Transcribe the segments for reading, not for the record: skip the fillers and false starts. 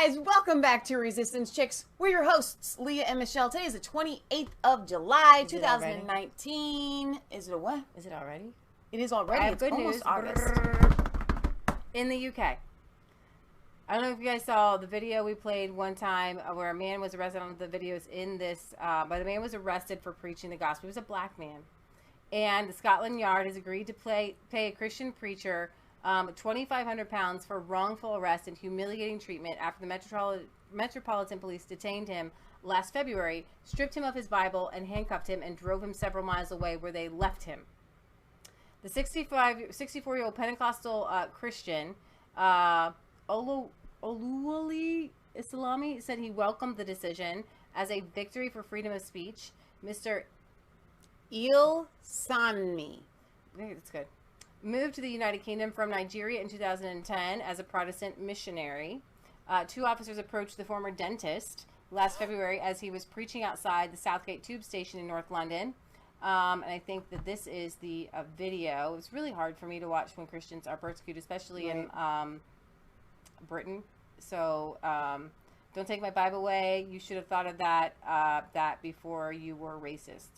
guys, welcome back to Resistance Chicks. We're your hosts, Leah and Michelle. Today is the 28th of July, 2019. Is it a what? Is it already? It is already. I have it's good almost news. August. In the UK. I don't know if you guys saw the video we played one time where a man was arrested. On the videos in this, but the man was arrested for preaching the gospel. He was a black man. And the Scotland Yard has agreed to pay a Christian preacher £2,500 for wrongful arrest and humiliating treatment after the Metropolitan Police detained him last February, stripped him of his Bible, and handcuffed him and drove him several miles away where they left him. The 64-year-old Pentecostal Christian, Oluwole Islami, said he welcomed the decision as a victory for freedom of speech. Mr. Ilsani. That's good. Moved to the United Kingdom from Nigeria in 2010 as a Protestant missionary. Two officers approached the former dentist last February as he was preaching outside the Southgate Tube station in North London. And I think that this is the video. It's really hard for me to watch when Christians are persecuted, especially in Britain. So don't take my Bible away. You should have thought of that before you were racist.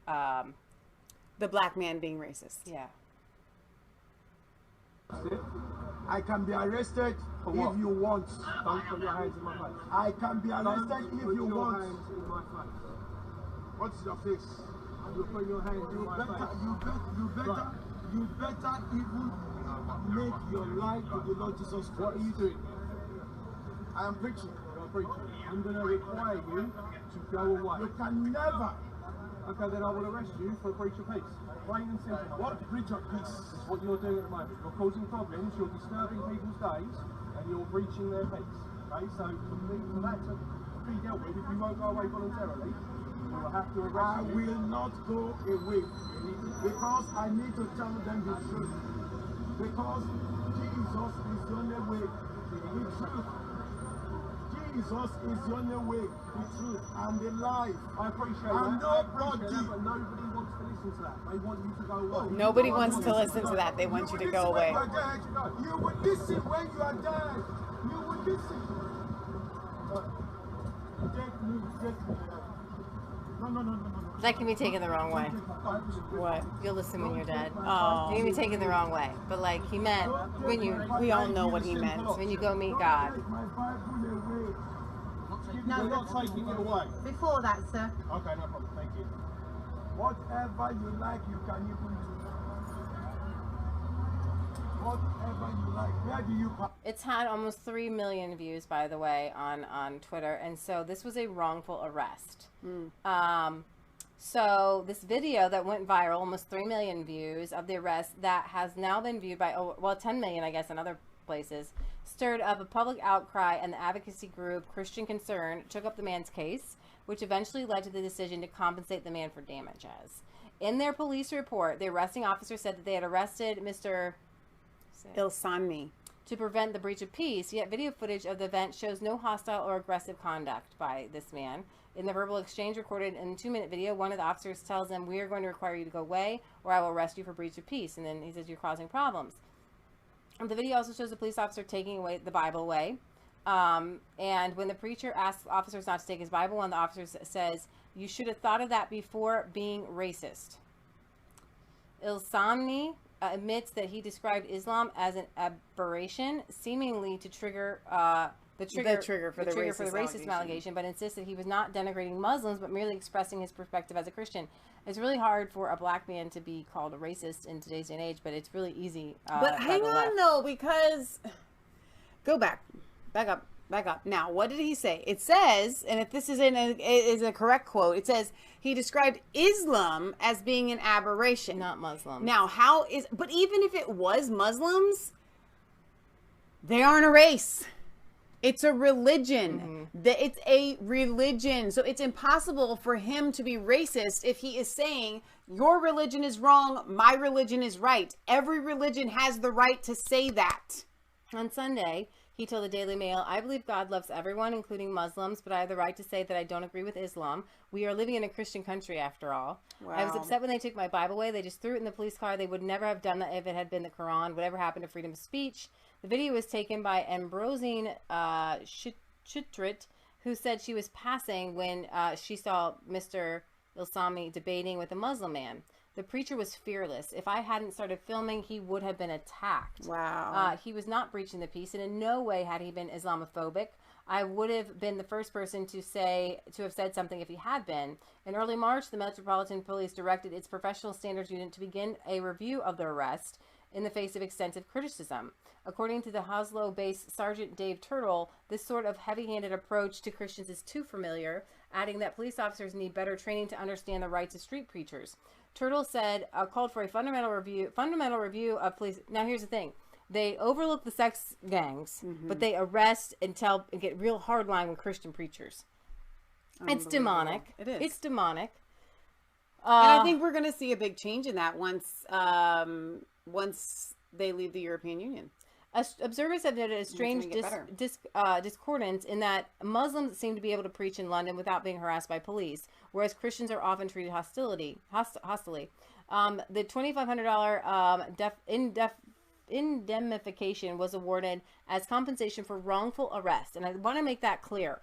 The black man being racist. Yeah. I can be arrested if you want. Don't put your hands in my face. I can be arrested if you want. Hands in my face. What's your face? You put your hands in my face. You better even make your life to the Lord Jesus Christ. What are you doing? I am preaching. You're preaching. I'm going to require you to go away. You can never. Okay, then I will arrest you for a breach of peace. Plain and simple. What breach of peace? It's what you're doing at the moment. You're causing problems, you're disturbing people's days, and you're breaching their peace. Okay, so for that to be dealt with, if you won't go away voluntarily, we will have to arrest you. I will not go away because I need to tell them the truth. Because Jesus is the only way, the truth. Jesus is the only way, the truth, and the life. I appreciate and that. Nobody, but nobody wants to listen to that. They want you to go away. Nobody wants to listen to that. They want you to go away. You will listen when you are dead. You will listen. No. That can be taken the wrong way. What? You'll listen when you're dead. Oh. It can be taken the wrong way. But like he meant when you... We all know what he meant. When you go meet God. No, we're not taking it away. Before that, sir. Okay, no problem. Thank you. Whatever you like, you can even do. Whatever you like. Where do you park? It's had almost 3 million views, by the way, on Twitter. And so this was a wrongful arrest. So this video that went viral, almost 3 million views of the arrest, that has now been viewed by, 10 million, I guess, in other places, stirred up a public outcry, and the advocacy group Christian Concern took up the man's case, which eventually led to the decision to compensate the man for damages. In their police report, the arresting officer said that they had arrested Mr. Ilsani to prevent the breach of peace, yet video footage of the event shows no hostile or aggressive conduct by this man. In the verbal exchange recorded in a 2-minute video, one of the officers tells him, "We are going to require you to go away, or I will arrest you for breach of peace." And then he says, "You're causing problems." The video also shows the police officer taking away the Bible away. And when the preacher asks officers not to take his Bible, one of the officers says, "You should have thought of that before being racist." Ilsani admits that he described Islam as an aberration, seemingly to trigger the trigger for the racism allegation, but insists that he was not denigrating Muslims, but merely expressing his perspective as a Christian. It's really hard for a black man to be called a racist in today's day and age, but it's really easy. But hang on, though, because... Go back up. Now, what did he say? It says, and if this is a correct quote, it says he described Islam as being an aberration. Not Muslim. Now, but even if it was Muslims, they aren't a race. It's a religion. It's a religion. So it's impossible for him to be racist if he is saying your religion is wrong, my religion is right. Every religion has the right to say that. On Sunday, he told the Daily Mail, "I believe God loves everyone, including Muslims, but I have the right to say that I don't agree with Islam. We are living in a Christian country, after all. Wow. I was upset when they took my Bible away. They just threw it in the police car. They would never have done that if it had been the Quran. Whatever happened to freedom of speech? The video was taken by Ambrosine Chitrit, who said she was passing when she saw Mr. Ilsami debating with a Muslim man. The preacher was fearless. If I hadn't started filming, he would have been attacked. Wow. He was not breaching the peace, and in no way had he been Islamophobic. I would have been the first person to have said something if he had been. In early March, the Metropolitan Police directed its professional standards unit to begin a review of the arrest in the face of extensive criticism. According to the Oslo-based Sergeant Dave Turtle, this sort of heavy-handed approach to Christians is too familiar, adding that police officers need better training to understand the rights of street preachers. Turtle said, called for a fundamental review of police. Now, here's the thing. They overlook the sex gangs, but they arrest and get real hardline with Christian preachers. It's demonic. It is. It's demonic. And I think we're going to see a big change in that once they leave the European Union. Observers have noted a strange discordance in that Muslims seem to be able to preach in London without being harassed by police, whereas Christians are often treated hostilely. The $2,500 indemnification was awarded as compensation for wrongful arrest, and I want to make that clear.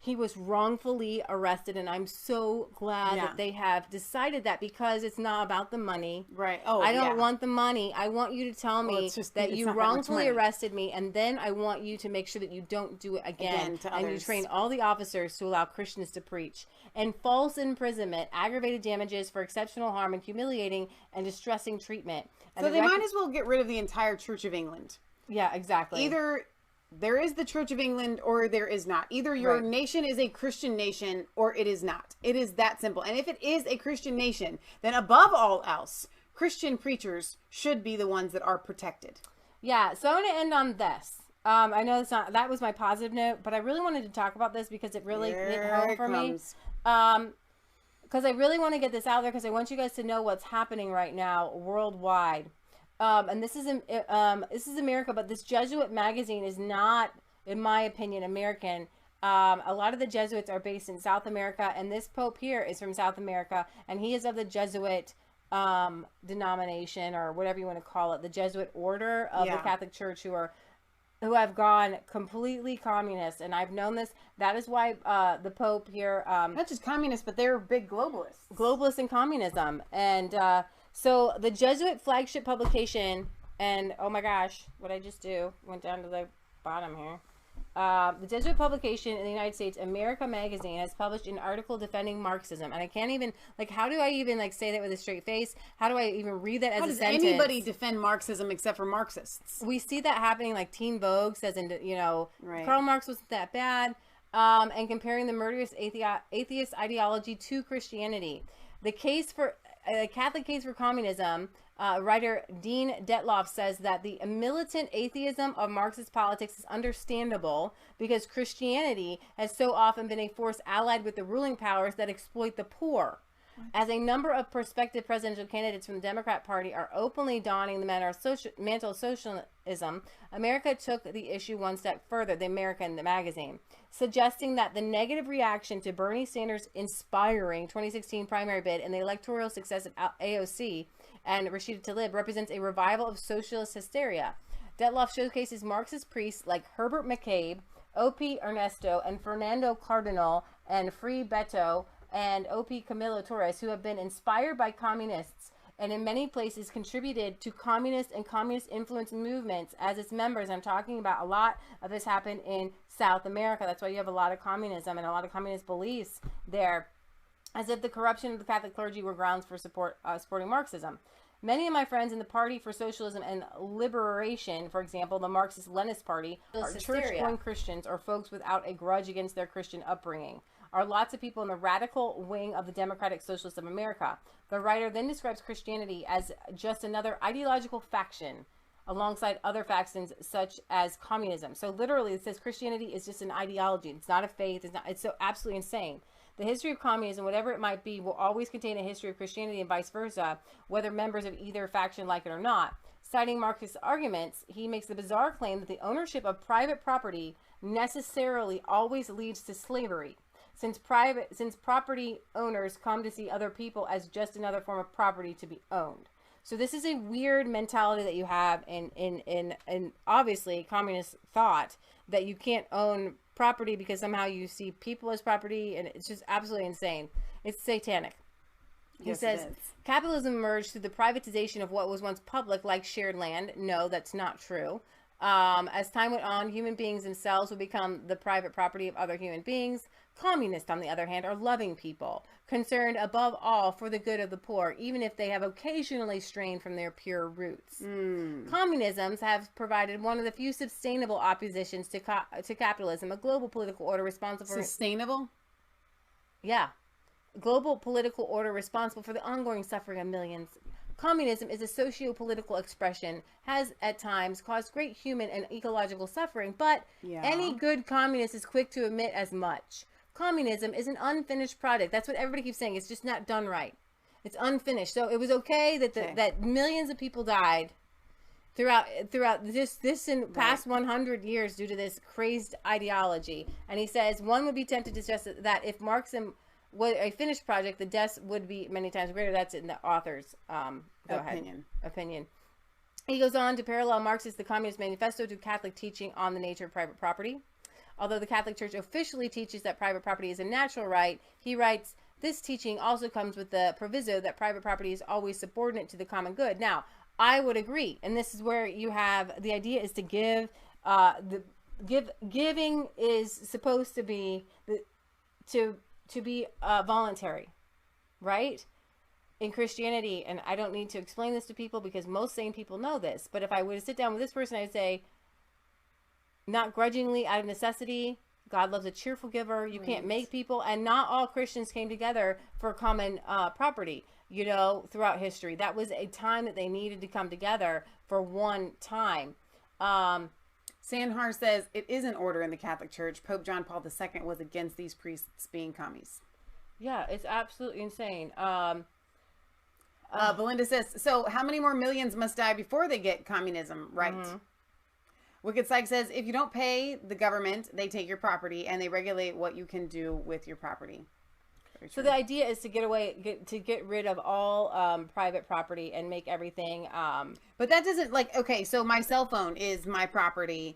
He was wrongfully arrested, and I'm so glad that they have decided that, because it's not about the money. Right. Oh, I don't want the money. I want you to tell me that you wrongfully arrested me, and then I want you to make sure that you don't do it again and you train all the officers to allow Christians to preach. And false imprisonment, aggravated damages for exceptional harm, and humiliating and distressing treatment. And so they might as well get rid of the entire Church of England. Yeah, exactly. Either there is the Church of England or there is not. Either your nation is a Christian nation or it is not. It is that simple. And if it is a Christian nation, then above all else, Christian preachers should be the ones that are protected. Yeah, so I'm going to end on this. I know that was my positive note, but I really wanted to talk about this because it really hit home for me. Because I really want to get this out there, because I want you guys to know what's happening right now worldwide. And this is America, but this Jesuit magazine is not, in my opinion, American. A lot of the Jesuits are based in South America, and this Pope here is from South America, and he is of the Jesuit denomination, or whatever you want to call it, the Jesuit order of the Catholic Church, who have gone completely communist. And I've known this. That is why the Pope here, not just communist, but they're big globalists in communism. And so the Jesuit flagship publication, and oh my gosh, what I just do, went down to the bottom here. The Jesuit publication in the United States, America Magazine, has published an article defending Marxism. And I can't even, how do I even, say that with a straight face? How do I even read that as a sentence? How does anybody defend Marxism except for Marxists? We see that happening, Teen Vogue says, Karl Marx wasn't that bad. And comparing the murderous atheist ideology to Christianity. The Catholic case for communism, writer Dean Detloff says that the militant atheism of Marxist politics is understandable because Christianity has so often been a force allied with the ruling powers that exploit the poor. As a number of prospective presidential candidates from the Democrat Party are openly donning the mantle of socialism, America took the issue one step further, the American magazine, suggesting that the negative reaction to Bernie Sanders' inspiring 2016 primary bid and the electoral success of AOC and Rashida Tlaib represents a revival of socialist hysteria. Detloff showcases Marxist priests like Herbert McCabe, O.P. Ernesto, and Fernando Cardinal, and Frei Beto, and O.P. Camilo Torres, who have been inspired by communists and in many places contributed to communist and communist influence movements as its members. I'm talking about a lot of this happened in South America. That's why you have a lot of communism and a lot of communist beliefs there, as if the corruption of the Catholic clergy were grounds for supporting Marxism. Many of my friends in the Party for Socialism and Liberation, for example, the Marxist-Leninist Party, are church-going Christians or folks without a grudge against their Christian upbringing. Are lots of people in the radical wing of the Democratic Socialists of America. The writer then describes Christianity as just another ideological faction alongside other factions such as communism. So literally it says Christianity is just an ideology. It's not a faith. It's so absolutely insane. The history of communism, whatever it might be, will always contain a history of Christianity and vice versa, whether members of either faction like it or not. Citing Marxist arguments, he makes the bizarre claim that the ownership of private property necessarily always leads to slavery, since property owners come to see other people as just another form of property to be owned. So this is a weird mentality that you have in obviously communist thought, that you can't own property because somehow you see people as property, and it's just absolutely insane. It's satanic. He says, capitalism emerged through the privatization of what was once public, like shared land. No, that's not true. As time went on, human beings themselves would become the private property of other human beings. Communists, on the other hand, are loving people, concerned above all for the good of the poor, even if they have occasionally strayed from their pure roots. Communisms have provided one of the few sustainable oppositions to capitalism, a global political order responsible for... Sustainable? Yeah. Global political order responsible for the ongoing suffering of millions. Communism is a socio-political expression, has at times caused great human and ecological suffering, but any good communist is quick to admit as much. Communism is an unfinished product. That's what everybody keeps saying. It's just not done right. It's unfinished. So it was okay that that millions of people died throughout this in past 100 years due to this crazed ideology. And he says one would be tempted to suggest that if Marxism was a finished project, the deaths would be many times greater. That's in the author's opinion. He goes on to parallel Marx's The Communist Manifesto to Catholic teaching on the nature of private property. Although the Catholic Church officially teaches that private property is a natural right, he writes, this teaching also comes with the proviso that private property is always subordinate to the common good. Now, I would agree, and this is where you have the idea is to give. Giving is supposed to be to be voluntary, right? In Christianity, and I don't need to explain this to people because most sane people know this, but if I were to sit down with this person, I'd say, not grudgingly, out of necessity, God loves a cheerful giver. You can't make people, and not all Christians came together for common property, throughout history. That was a time that they needed to come together for one time. Sandhar says, it is an order in the Catholic Church. Pope John Paul II was against these priests being commies. Yeah, it's absolutely insane. Belinda says, so how many more millions must die before they get communism right? Wicked Psych says, if you don't pay the government, they take your property and they regulate what you can do with your property. So the idea is to get rid of all private property and make everything. But that doesn't okay. So my cell phone is my property.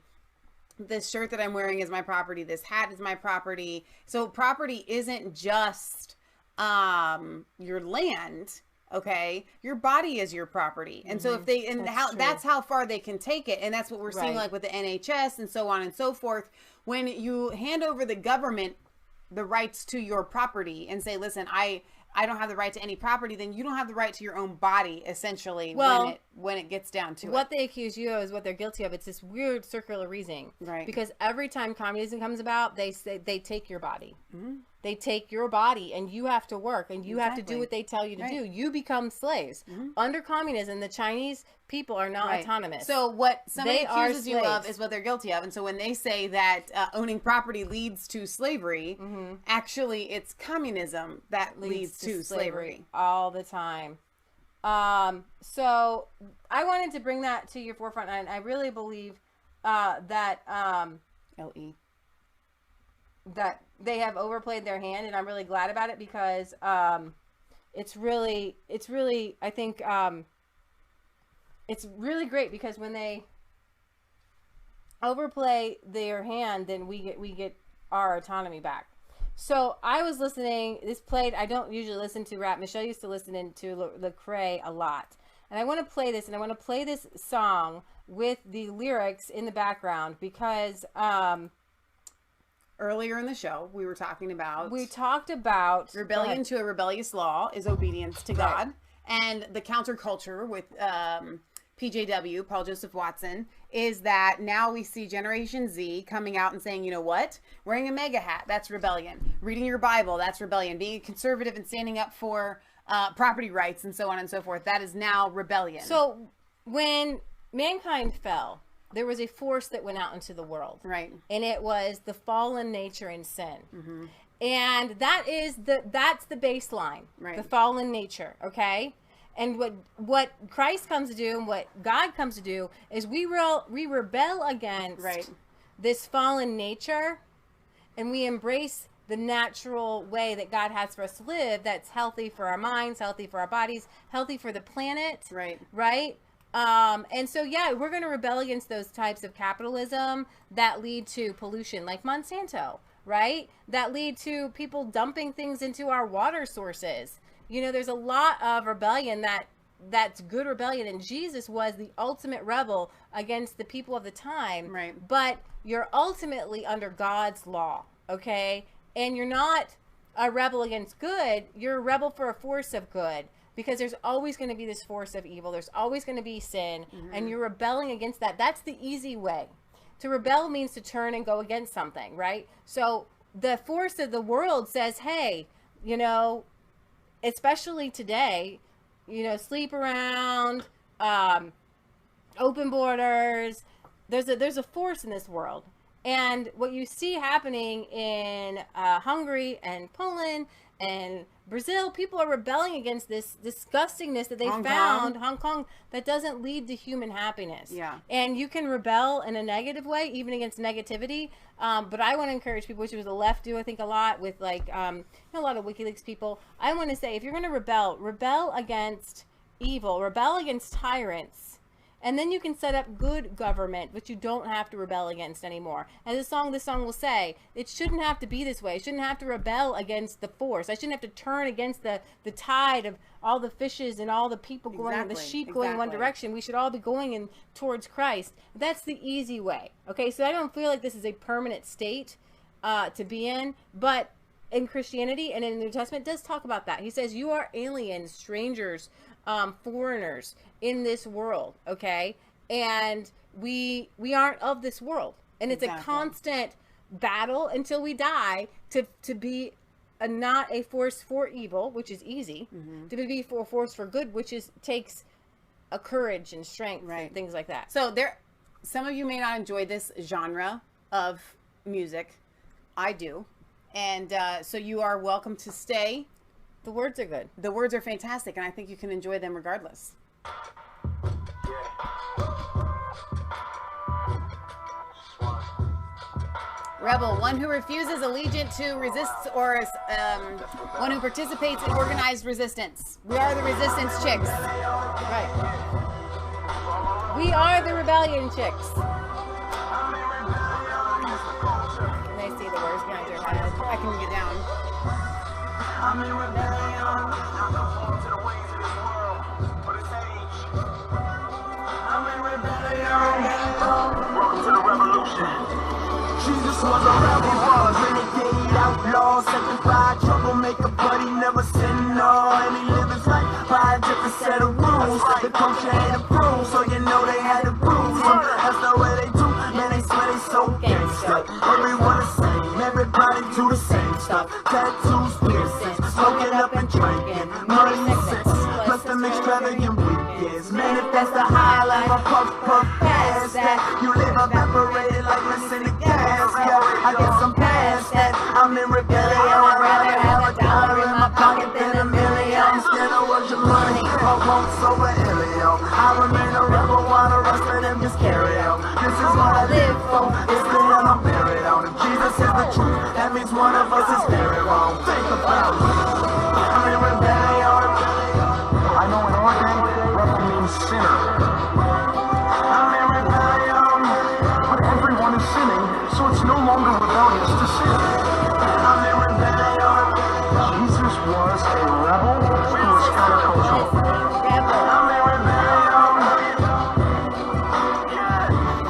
This shirt that I'm wearing is my property. This hat is my property. So property isn't just your land. Okay, your body is your property, and so if they that's how far they can take it, and that's what we're seeing with the NHS and so on and so forth. When you hand over the government the rights to your property and say, listen, I don't have the right to any property, then you don't have the right to your own body, essentially, when it gets down to what they accuse you of is what they're guilty of. It's this weird circular reasoning, right? Because every time communism comes about, they say they take your body. They take your body, and you have to work, and you have to do what they tell you to do. You become slaves. Under communism, the Chinese people are not autonomous. So what somebody accuses you of is what they're guilty of. And so when they say that owning property leads to slavery, actually it's communism that leads to slavery. All the time. So I wanted to bring that to your forefront, and I really believe that that they have overplayed their hand, and I'm really glad about it because it's really I think it's really great because when they overplay their hand, then we get our autonomy back. So I was listening. This played. I don't usually listen to rap. Michelle used to listen to Lecrae a lot, and I want to play this. And I want to play this song with the lyrics in the background because earlier in the show we talked about rebellion to a rebellious law is obedience to God, and the counterculture with PJW, Paul Joseph Watson, is that now we see Generation Z coming out and saying, you know what? Wearing a MAGA hat, that's rebellion. Reading your Bible, that's rebellion. Being a conservative and standing up for property rights and so on and so forth, that is now rebellion. So when mankind fell, there was a force that went out into the world. Right. And it was the fallen nature and sin. And that's the baseline. Right. The fallen nature, okay? And what Christ comes to do and what God comes to do is we rebel against this fallen nature, and we embrace the natural way that God has for us to live, that's healthy for our minds, healthy for our bodies, healthy for the planet. Right. Right? And so, yeah, we're going to rebel against those types of capitalism that lead to pollution, like Monsanto, right? That lead to people dumping things into our water sources. You know, there's a lot of rebellion that's good rebellion, and Jesus was the ultimate rebel against the people of the time. Right. But you're ultimately under God's law, okay? And you're not a rebel against good, you're a rebel for a force of good. Because there's always going to be this force of evil. There's always going to be sin. And you're rebelling against that. That's the easy way. To rebel means to turn and go against something, right? So the force of the world says, hey, you know, especially today, you know, sleep around, open borders. There's a force in this world. And what you see happening in Hungary and Poland and Brazil, people are rebelling against this disgustingness that they found, Hong Kong, that doesn't lead to human happiness. Yeah. And you can rebel in a negative way, even against negativity. But I want to encourage people, which was the left do, I think, a lot with like a lot of WikiLeaks people. I want to say, if you're going to rebel against evil, rebel against tyrants. And then you can set up good government, which you don't have to rebel against anymore. And this song will say, it shouldn't have to be this way. I shouldn't have to rebel against the force. I shouldn't have to turn against the tide of all the fishes and all the people going, the sheep going in one direction. We should all be going in towards Christ. That's the easy way. Okay, so I don't feel like this is a permanent state to be in, but in Christianity and in the New Testament, it does talk about that. He says, you are aliens, strangers, foreigners in this world, okay? And we aren't of this world. And it's a constant battle until we die to be not a force for evil, which is easy, to be for a force for good, which takes a courage and strength, and things like that. So some of you may not enjoy this genre of music. I do. And so you are welcome to stay. The words are good. The words are fantastic, and I think you can enjoy them regardless. Rebel, one who refuses allegiance to resists, or one who participates in organized resistance. We are the resistance chicks. Right. We are the rebellion chicks. Can they see the words behind your head? I can get down. I'm in rebellion. I'm conformed to the ways of this world for this age. I'm in rebellion. Welcome to the revolution. Jesus was a rebel, renegade, outlaw, sanctified, troublemaker, but he never sinned, no. And he lived his life by a different set of rules. The culture ain't approved, so you know they had to prove him. That's not what they do, man, they swear they so gangsta. Everyone the same, everybody do the same stuff. Tattoos, piercings, smoking up and drinking, money and sex, plus them extravagant weekends. Manifest the high life, a puff past that. You live evaporated like missing the gas. Yeah, I guess I'm past that. I'm in rebellion. I'd rather have a dollar in my pocket than a million. Instead of what your money, I won't over Elio. I remain a rebel while the rest of them just carry on. This is what I live for. It's the hell I'm buried on. If Jesus is the truth, that means one of us is very wrong. Think about it. I'm in rebellion. I know in our day, rebel means sinner. I'm in rebellion. But everyone is sinning, so it's no longer rebellious to sin. I'm in rebellion. Jesus was a rebel who was countercultural. I'm in rebellion.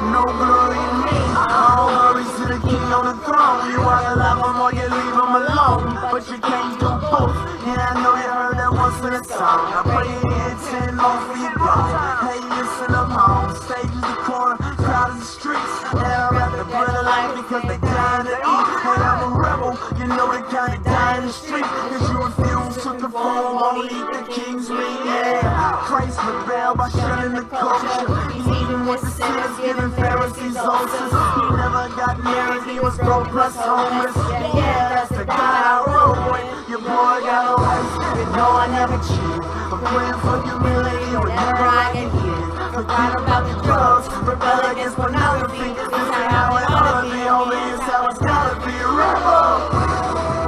No glory in me. All glory to the King on the throne. You either love him or you leave him alone, but you can't do both. And I know you heard that once in a song. I pray you hear 10 more for your God. Hey, listen up home. Stage is the corner, crowd is the streets. And I rap the bread of life because they dying to eat. And I'm a rebel, you know they kinda die in the street. Cause you refuse to conform, won't eat the king's meat. Yeah, Christ rebelled by shunning the culture. He's eating with the sinners, giving Pharisees ulcers. He never got married, he was broke plus homeless. Yeah, that's the guy I roll with. Your boy got a wife, you know I never cheated. I'm praying for humility whenever I get heated. Forgot about the drugs, rebel against pornography. This is how it ought to be, only it's how it's gotta be. Rebel!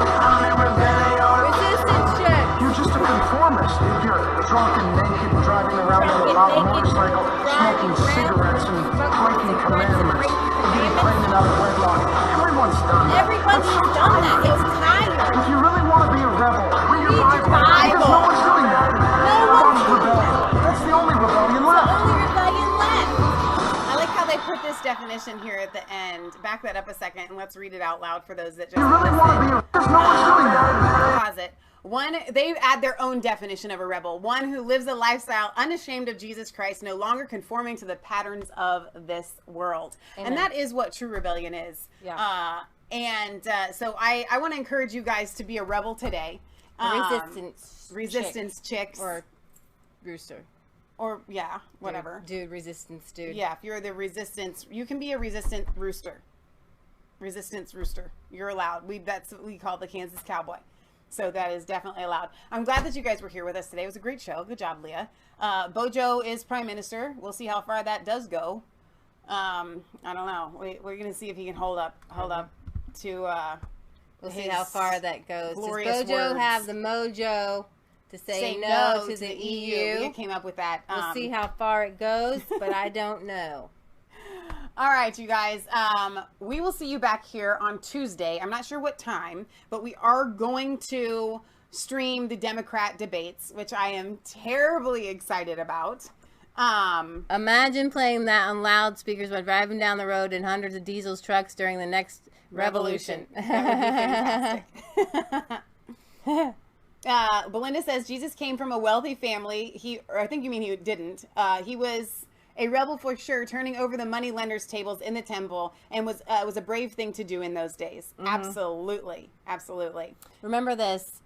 definition here at the end. Back that up a second and let's read it out loud for those that just listen. Pause it. One, they add their own definition of a rebel. One who lives a lifestyle unashamed of Jesus Christ, no longer conforming to the patterns of this world. Amen. And that is what true rebellion is. Yeah. So I want to encourage you guys to be a rebel today. Resistance chicks. Or rooster. Or, yeah, whatever. Dude, resistance dude. Yeah, if you're the resistance, you can be a resistant rooster. Resistance rooster. You're allowed. That's what we call the Kansas Cowboy. So that is definitely allowed. I'm glad that you guys were here with us today. It was a great show. Good job, Leah. Bojo is prime minister. We'll see how far that does go. I don't know. We're going to see if he can hold up to we'll see how far that goes. Does Bojo words. have the mojo to say no to the EU? We came up with that. We'll see how far it goes, but I don't know. All right, you guys. We will see you back here on Tuesday. I'm not sure what time, but we are going to stream the Democrat debates, which I am terribly excited about. Imagine playing that on loudspeakers while driving down the road in hundreds of diesel trucks during the next revolution. That would be fantastic. Belinda says Jesus came from a wealthy family. I think you mean he didn't. He was a rebel for sure, turning over the money lenders' tables in the temple, and was a brave thing to do in those days. Mm-hmm. Absolutely. Remember this: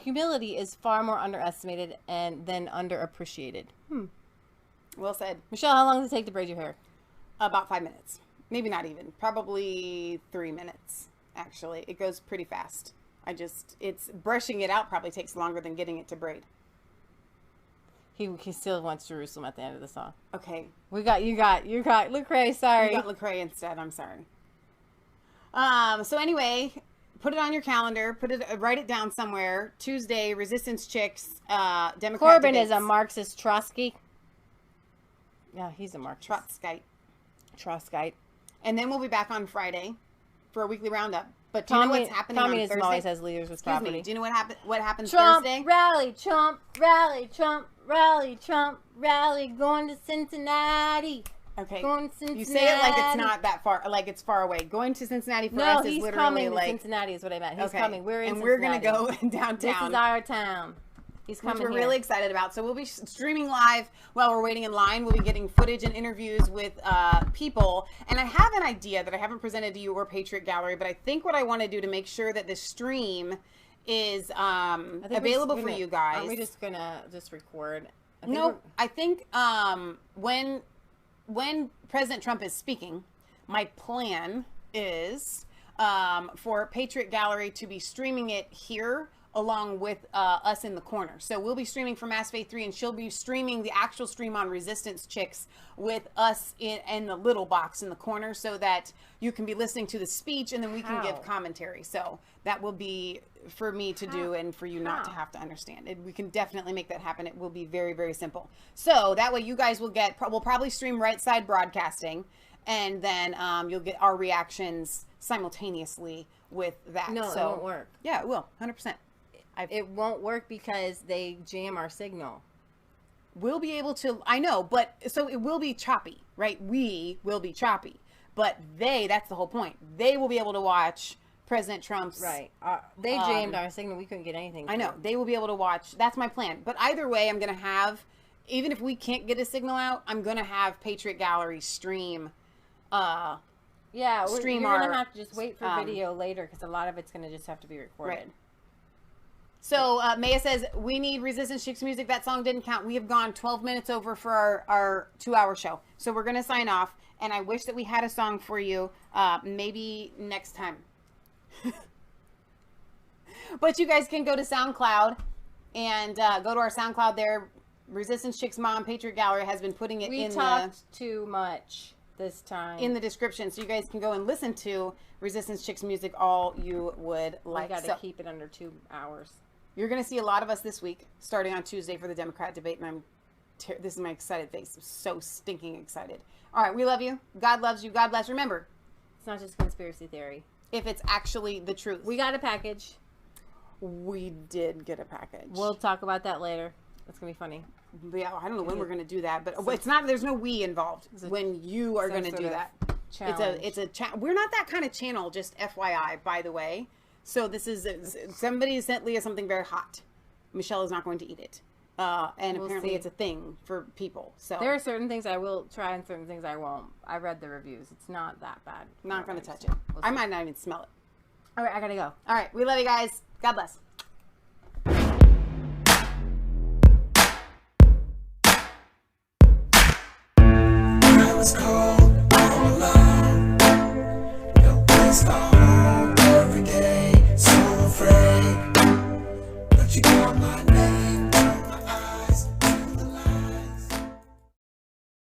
humility is far more underestimated than underappreciated. Well said. Michelle, how long does it take to braid your hair? About 5 minutes. Maybe not even. Probably 3 minutes, actually. It goes pretty fast. It's brushing it out probably takes longer than getting it to braid. He still wants Jerusalem at the end of the song. Okay. You got Lecrae, sorry. You got Lecrae instead, I'm sorry. So anyway, put it on your calendar, write it down somewhere. Tuesday, Resistance Chicks, Democrat Corbyn debates. is a Marxist Trotsky. Yeah, he's a Marxist. Trotskyite. And then we'll be back on Friday for a weekly roundup. But do you know what's happening on Thursday? Always has leaders with property. Do you know what happens Trump Thursday? Rally, Trump rally, Trump rally, Trump rally, going to Cincinnati. Okay. Going to Cincinnati. You say it like it's not that far, like it's far away. Going to Cincinnati for us is literally coming like... to Cincinnati is what I meant. He's okay. coming. We're in and Cincinnati. We're going to go downtown. This is our town. He's coming which we're here. really excited about. So we'll be streaming live while we're waiting in line. We'll be getting footage and interviews with people. And I have an idea that I haven't presented to you or Patriot Gallery, but I think what I want to do to make sure that this stream is available for you guys. Aren't we just going to record? I think when President Trump is speaking, my plan is for Patriot Gallery to be streaming it here along with us in the corner. So we'll be streaming for Mass Faith 3, and she'll be streaming the actual stream on Resistance Chicks with us in the little box in the corner, so that you can be listening to the speech and then we can give commentary. So that will be for me to do and for you not to have to understand. We can definitely make that happen. It will be very, very simple. So that way you guys will we'll probably stream Right Side Broadcasting, and then you'll get our reactions simultaneously with that. No, it won't work. Yeah, it will, 100%. It won't work because they jam our signal. We'll be able to, I know, but so it will be choppy, right? We will be choppy, but that's the whole point. They will be able to watch President Trump's. Right. They jammed our signal. We couldn't get anything. I know. They will be able to watch. That's my plan. But either way, I'm going to have, even if we can't get a signal out, I'm going to have Patriot Gallery stream. Yeah, you're going to have to just wait for video later, because a lot of it's going to just have to be recorded. Right. So Maia says, we need Resistance Chicks music. That song didn't count. We have gone 12 minutes over for our 2-hour show. So we're going to sign off. And I wish that we had a song for you maybe next time. But you guys can go to SoundCloud and go to our SoundCloud there. Resistance Chicks Mom, Patriot Gallery has been putting it We talked too much this time. In the description. So you guys can go and listen to Resistance Chicks music all you would like. We got to keep it under 2 hours. You're going to see a lot of us this week, starting on Tuesday for the Democrat debate, and this is my excited face. I'm so stinking excited. All right, we love you. God loves you. God bless. Remember, it's not just conspiracy theory. If it's actually the truth. We got a package. We did get a package. We'll talk about that later. It's going to be funny. Yeah, I don't know when we're going to do that, but it's not. There's no we involved when you are going to do that. Challenge. It's a we're not that kind of channel. Just FYI, by the way. So this is somebody sent Leah something very hot. Michelle is not going to eat it, and apparently it's a thing for people. So there are certain things I will try and certain things I won't. I read the reviews. It's not that bad. Not going to touch it. I might not even smell it. All right, I gotta go. All right, we love you guys. God bless. I was cold.